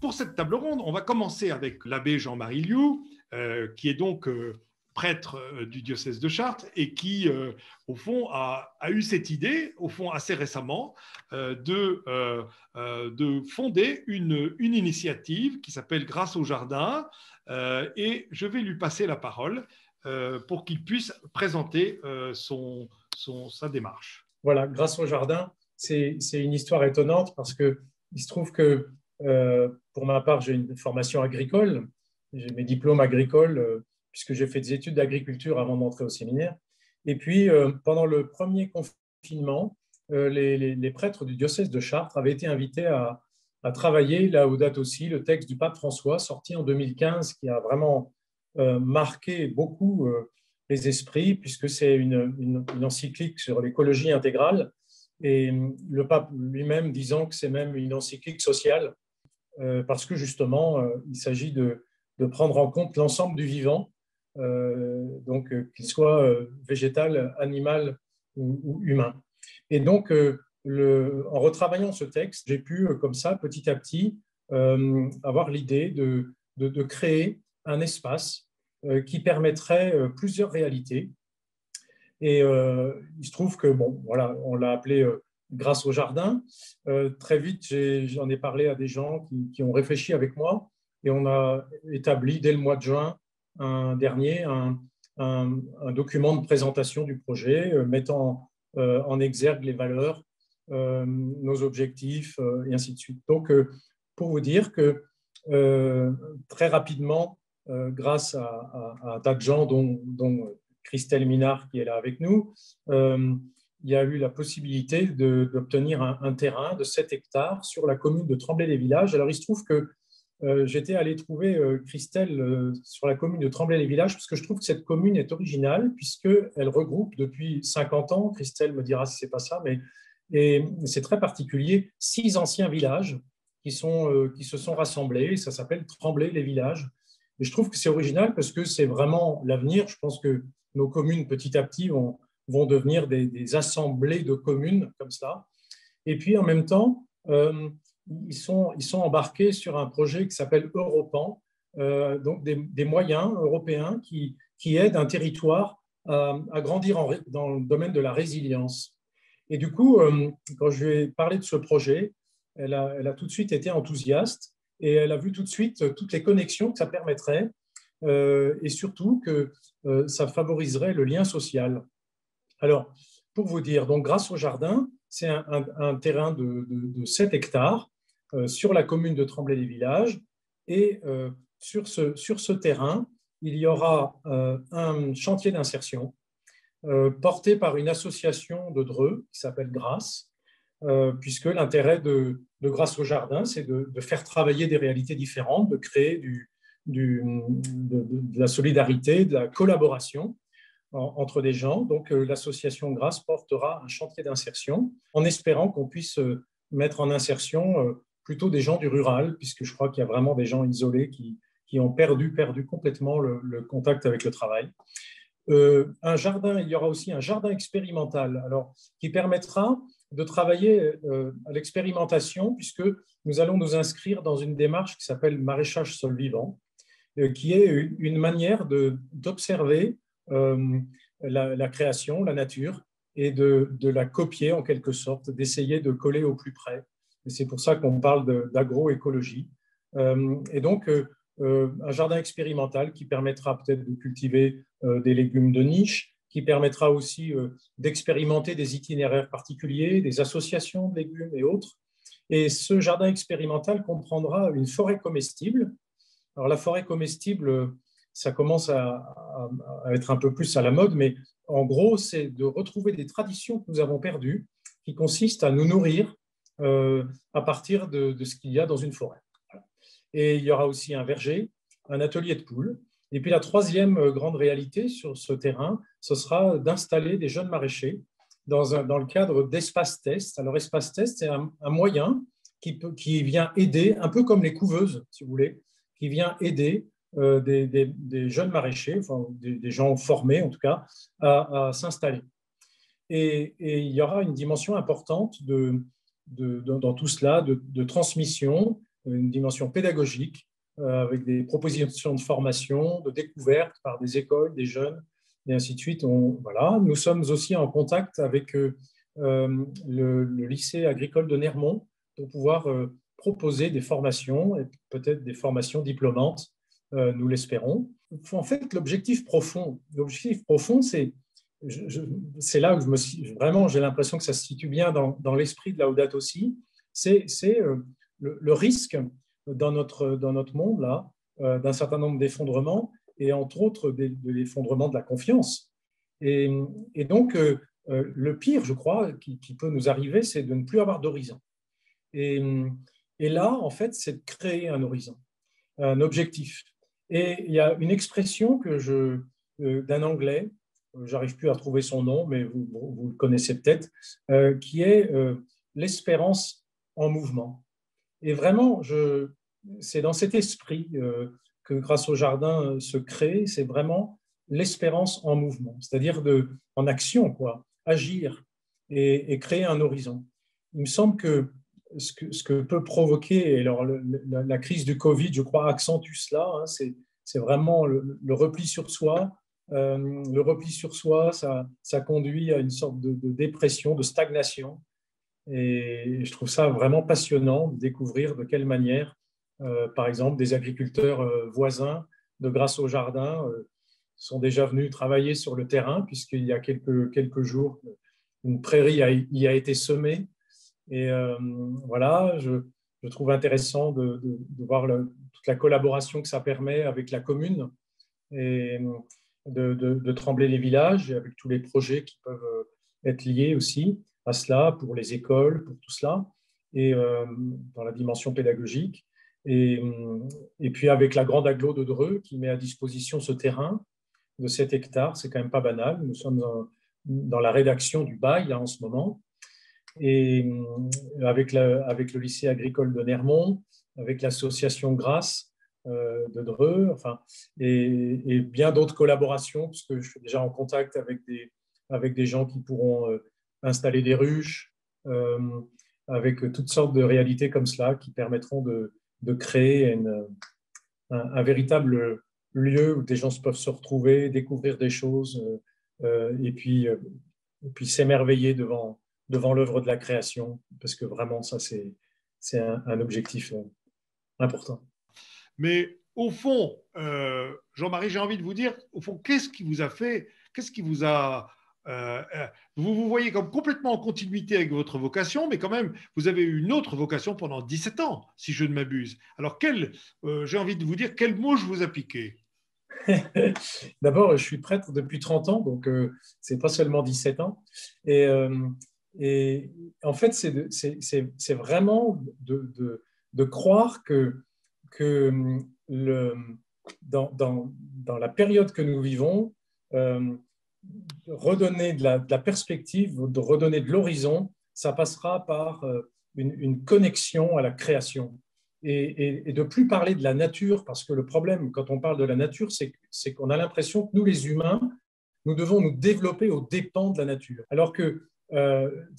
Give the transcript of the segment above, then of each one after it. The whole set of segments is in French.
pour cette table ronde, on va commencer avec l'abbé Jean-Marie Liu, qui est donc prêtre du diocèse de Chartres et qui, au fond, a eu cette idée, au fond, assez récemment, de fonder une initiative qui s'appelle Grâce au Jardin. Et je vais lui passer la parole pour qu'il puisse présenter sa démarche. Voilà, Grâce au Jardin, c'est une histoire étonnante parce qu'il se trouve que, pour ma part, j'ai une formation agricole, j'ai mes diplômes agricoles, puisque j'ai fait des études d'agriculture avant d'entrer au séminaire. Et puis, pendant le premier confinement, les prêtres du diocèse de Chartres avaient été invités à travailler, Laudato Si, le texte du pape François, sorti en 2015, qui a vraiment marqué beaucoup les esprits, puisque c'est une encyclique sur l'écologie intégrale, et le pape lui-même disant que c'est même une encyclique sociale, parce que justement, il s'agit de prendre en compte l'ensemble du vivant, donc qu'il soit végétal, animal ou humain. Et donc, en retravaillant ce texte, j'ai pu, comme ça, petit à petit, avoir l'idée de créer un espace qui permettrait plusieurs réalités. Et il se trouve que, bon, voilà, on l'a appelé Grâce au Jardin. Très vite, j'en ai parlé à des gens qui ont réfléchi avec moi et on a établi dès le mois de juin dernier un document de présentation du projet mettant en exergue les valeurs, nos objectifs et ainsi de suite. Donc, pour vous dire que très rapidement, grâce à un tas de gens, dont Christelle Minard qui est là avec nous, il y a eu la possibilité d'obtenir un terrain de 7 hectares sur la commune de Tremblay-les-Villages. Alors, il se trouve que j'étais allé trouver Christelle sur la commune de Tremblay-les-Villages parce que je trouve que cette commune est originale puisqu'elle regroupe depuis 50 ans, Christelle me dira si ce n'est pas ça, et c'est très particulier, 6 anciens villages qui se sont rassemblés, ça s'appelle Tremblay-les-Villages. Et je trouve que c'est original parce que c'est vraiment l'avenir. Je pense que nos communes, petit à petit, vont devenir des assemblées de communes comme ça. Et puis, en même temps, ils sont embarqués sur un projet qui s'appelle Europan, donc des moyens européens qui aident un territoire à grandir dans le domaine de la résilience. Et du coup, quand je lui ai parlé de ce projet, elle a tout de suite été enthousiaste et elle a vu tout de suite toutes les connexions que ça permettrait et surtout que ça favoriserait le lien social. Alors, pour vous dire, donc, Grâce au Jardin, c'est un terrain de 7 hectares sur la commune de Tremblay-les-Villages. Et sur ce terrain, il y aura un chantier d'insertion porté par une association de Dreux qui s'appelle Grâce, puisque l'intérêt de Grâce au Jardin, c'est de faire travailler des réalités différentes, de créer de la solidarité, de la collaboration entre des gens. Donc, l'association Grâce portera un chantier d'insertion en espérant qu'on puisse mettre en insertion plutôt des gens du rural, puisque je crois qu'il y a vraiment des gens isolés qui ont perdu complètement le contact avec le travail. Un jardin, il y aura aussi un jardin expérimental, alors, qui permettra de travailler à l'expérimentation, puisque nous allons nous inscrire dans une démarche qui s'appelle maraîchage sol vivant, qui est une manière d'observer la création, la nature, et de la copier en quelque sorte, d'essayer de coller au plus près. Et c'est pour ça qu'on parle d'agroécologie. Et donc, un jardin expérimental qui permettra peut-être de cultiver des légumes de niche, qui permettra aussi d'expérimenter des itinéraires particuliers, des associations de légumes et autres. Et ce jardin expérimental comprendra une forêt comestible. Alors, la forêt comestible, ça commence à être un peu plus à la mode, mais en gros, c'est de retrouver des traditions que nous avons perdues, qui consistent à nous nourrir à partir de ce qu'il y a dans une forêt. Et il y aura aussi un verger, un atelier de poules. Et puis la troisième grande réalité sur ce terrain, ce sera d'installer des jeunes maraîchers dans le cadre d'espace test. Alors, espace test, c'est un moyen qui vient aider, un peu comme les couveuses, si vous voulez, qui vient aider des jeunes maraîchers, enfin, des gens formés en tout cas, à s'installer. Et il y aura une dimension importante dans tout cela de transmission, une dimension pédagogique avec des propositions de formation, de découverte par des écoles, des jeunes, et ainsi de suite. Voilà. Nous sommes aussi en contact avec le lycée agricole de Nermont pour pouvoir proposer des formations, et peut-être des formations diplômantes, nous l'espérons. En fait, l'objectif profond, c'est là où vraiment j'ai l'impression que ça se situe bien dans l'esprit de Laudato Si, c'est le risque dans notre monde là, d'un certain nombre d'effondrements, et entre autres de l'effondrement de la confiance. Et donc, le pire, je crois, qui peut nous arriver, c'est de ne plus avoir d'horizon. Et là, en fait, c'est de créer un horizon, un objectif. Et il y a une expression d'un Anglais, j'arrive plus à trouver son nom, mais vous le connaissez peut-être, qui est l'espérance en mouvement. Et vraiment, c'est dans cet esprit que grâce au jardin se crée, c'est vraiment l'espérance en mouvement, c'est-à-dire en action, quoi, agir et créer un horizon. Il me semble que ce que peut provoquer, et alors la crise du Covid, je crois, accentue cela, hein, c'est vraiment le repli sur soi. Le repli sur soi, ça conduit à une sorte de dépression, de stagnation. Et je trouve ça vraiment passionnant de découvrir de quelle manière, par exemple, des agriculteurs voisins, grâce au jardin, sont déjà venus travailler sur le terrain, puisqu'il y a quelques jours, une prairie y a été semée. Et voilà, je trouve intéressant de voir toute la collaboration que ça permet avec la commune et de Tremblay-les-Villages, et avec tous les projets qui peuvent être liés aussi à cela, pour les écoles, pour tout cela, et dans la dimension pédagogique. Et puis avec la grande agglo de Dreux qui met à disposition ce terrain de 7 hectares, c'est quand même pas banal. Nous sommes dans la rédaction du bail là, en ce moment. Et avec le lycée agricole de Nermont, avec l'association Grâce de Dreux, enfin, et bien d'autres collaborations, parce que je suis déjà en contact avec des gens qui pourront installer des ruches, avec toutes sortes de réalités comme cela qui permettront de créer un véritable lieu où des gens peuvent se retrouver, découvrir des choses, et puis s'émerveiller devant l'œuvre de la création, parce que vraiment, ça, c'est un objectif important. Mais au fond, Jean-Marie, j'ai envie de vous dire, au fond, qu'est-ce qui vous a fait, qu'est-ce qui vous a... vous vous voyez comme complètement en continuité avec votre vocation, mais quand même, vous avez eu une autre vocation pendant 17 ans, si je ne m'abuse. Alors, j'ai envie de vous dire, quel mot je vous ai piqué? D'abord, je suis prêtre depuis 30 ans, donc c'est pas seulement 17 ans. Et en fait, c'est vraiment de croire que dans la période que nous vivons, redonner de la perspective, de redonner de l'horizon, ça passera par une connexion à la création. Et de plus parler de la nature, parce que le problème, quand on parle de la nature, c'est qu'on a l'impression que nous, les humains, nous devons nous développer aux dépens de la nature. Alors que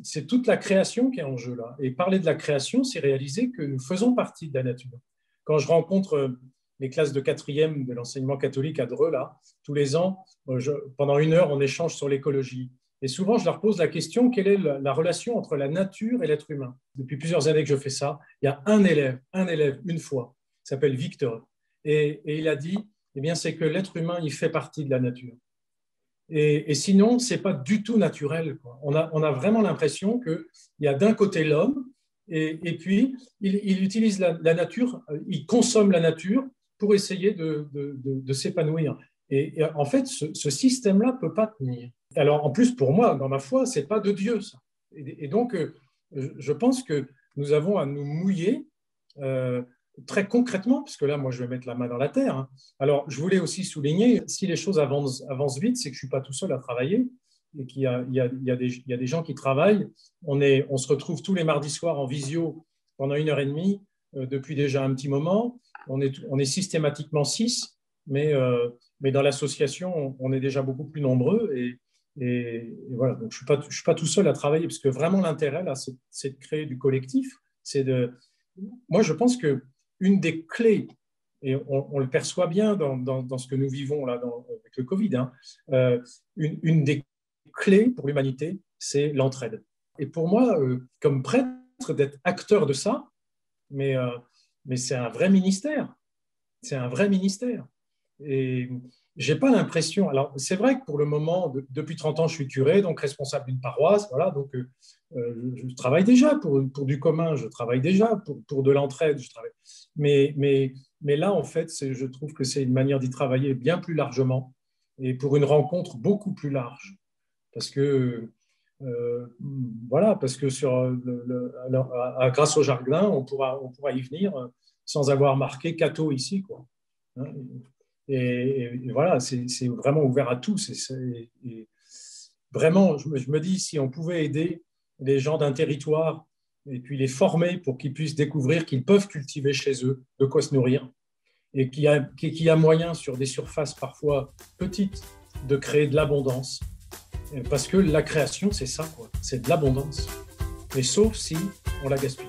c'est toute la création qui est en jeu là. Et parler de la création, c'est réaliser que nous faisons partie de la nature. Quand je rencontre les classes de 4e de l'enseignement catholique à Dreux, là, tous les ans, pendant 1 heure, on échange sur l'écologie. Et souvent, je leur pose la question, quelle est la relation entre la nature et l'être humain? Depuis plusieurs années que je fais ça, il y a un élève, une fois, il s'appelle Victor. Et il a dit, eh bien, c'est que l'être humain, il fait partie de la nature. Et sinon, ce n'est pas du tout naturel, quoi. On a vraiment l'impression qu'il y a d'un côté l'homme, et puis il utilise la nature, il consomme la nature pour essayer de s'épanouir. Et en fait, ce système-là ne peut pas tenir. Alors, en plus, pour moi, dans ma foi, ce n'est pas de Dieu, ça. Et donc, je pense que nous avons à nous mouiller très concrètement, puisque là, moi, je vais mettre la main dans la terre. Hein. Alors, je voulais aussi souligner, si les choses avancent vite, c'est que je ne suis pas tout seul à travailler et qu'il y a des gens qui travaillent. On se retrouve tous les mardis soirs en visio pendant 1 heure et demie depuis déjà un petit moment. On est systématiquement 6, mais dans l'association, on est déjà beaucoup plus nombreux. Et voilà, donc je ne suis pas tout seul à travailler, parce que vraiment l'intérêt, là, c'est de créer du collectif. Moi, je pense que une des clés, et on le perçoit bien dans ce que nous vivons là avec le Covid, hein, une des clés pour l'humanité, c'est l'entraide. Et pour moi, comme prêtre, d'être acteur de ça, mais c'est un vrai ministère. C'est un vrai ministère. Et j'ai pas l'impression. Alors, c'est vrai que pour le moment, depuis 30 ans, je suis curé, donc responsable d'une paroisse. Voilà, donc je travaille déjà pour du commun, je travaille déjà pour de l'entraide. Je travaille. Mais là, en fait, je trouve que c'est une manière d'y travailler bien plus largement et pour une rencontre beaucoup plus large. Parce que voilà, parce que grâce au jardin, on pourra y venir sans avoir marqué Cateau ici, quoi. Et voilà, c'est vraiment ouvert à tous. Et vraiment, je me dis, si on pouvait aider les gens d'un territoire et puis les former pour qu'ils puissent découvrir qu'ils peuvent cultiver chez eux, de quoi se nourrir, et qu'il y a moyen sur des surfaces parfois petites de créer de l'abondance. Parce que la création, c'est ça, quoi. C'est de l'abondance. Mais sauf si on la gaspille.